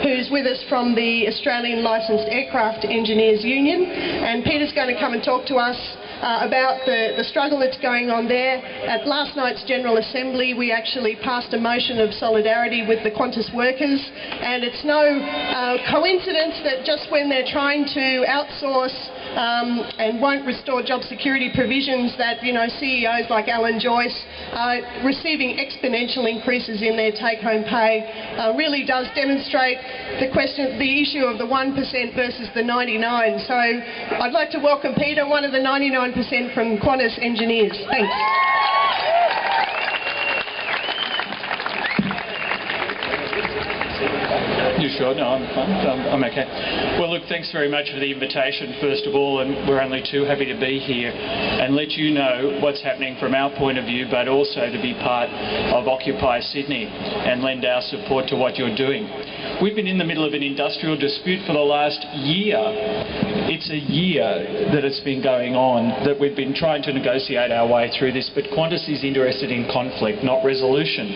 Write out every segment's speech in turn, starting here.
who's with us from the Australian Licensed Aircraft Engineers Union, and Peter's going to come and talk to us about the struggle that's going on there. At last night's General Assembly, we actually passed a motion of solidarity with the Qantas workers, and it's no coincidence that just when they're trying to outsource and won't restore job security provisions, that, you know, CEOs like Alan Joyce are receiving exponential increases in their take-home pay really does demonstrate the issue of the 1% versus the 99. So I'd like to welcome Peter, one of the 99% from Qantas engineers. Thanks. You sure? No, I'm fine. I'm okay. Well, look, thanks very much for the invitation, first of all, and we're only too happy to be here and let you know what's happening from our point of view, but also to be part of Occupy Sydney and lend our support to what you're doing. We've been in the middle of an industrial dispute for the last year. It's a year that it's been going on, that we've been trying to negotiate our way through this, but Qantas is interested in conflict, not resolution.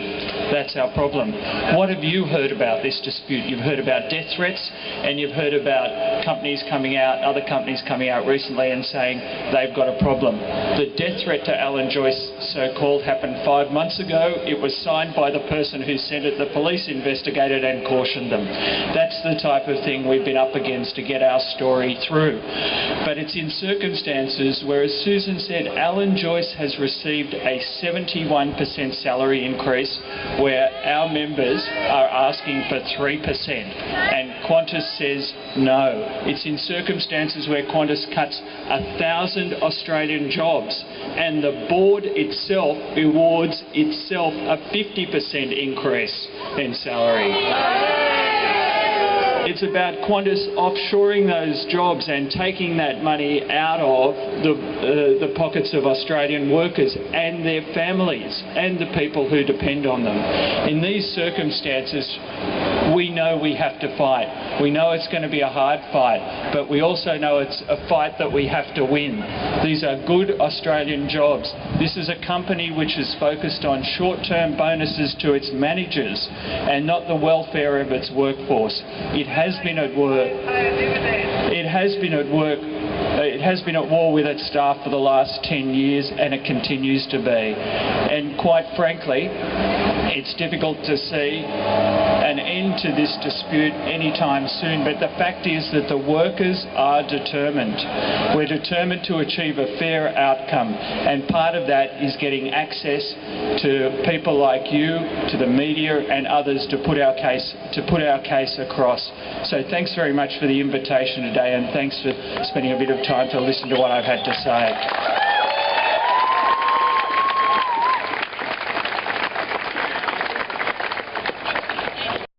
That's our problem. What have you heard about this dispute? You've heard about death threats, and you've heard about companies coming out, other companies coming out recently and saying they've got a problem. The death threat to Alan Joyce, so-called, happened 5 months ago. It was signed by the person who sent it. The police investigated and cautioned them. That's the type of thing we've been up against to get our story through. But it's in circumstances where, as Susan said, Alan Joyce has received a 71% salary increase, where our members are asking for 3%, and Qantas says no. It's in circumstances where Qantas cuts 1,000 Australian jobs, and the board itself awards itself a 50% increase in salary. It's about Qantas offshoring those jobs and taking that money out of the pockets of Australian workers and their families and the people who depend on them. In these circumstances, we know we have to fight. We know it's going to be a hard fight, but we also know it's a fight that we have to win. These are good Australian jobs. This is a company which is focused on short-term bonuses to its managers and not the welfare of its workforce. It has been at work. It has been at work. It has been at war with its staff for the last 10 years, and it continues to be. And quite frankly, it's difficult to see an end to this dispute anytime soon, but the fact is that the workers are determined. We're determined to achieve a fair outcome, and part of that is getting access to people like you, to the media and others, to put our case across. So thanks very much for the invitation today, and thanks for spending a bit of time to listen to what I've had to say.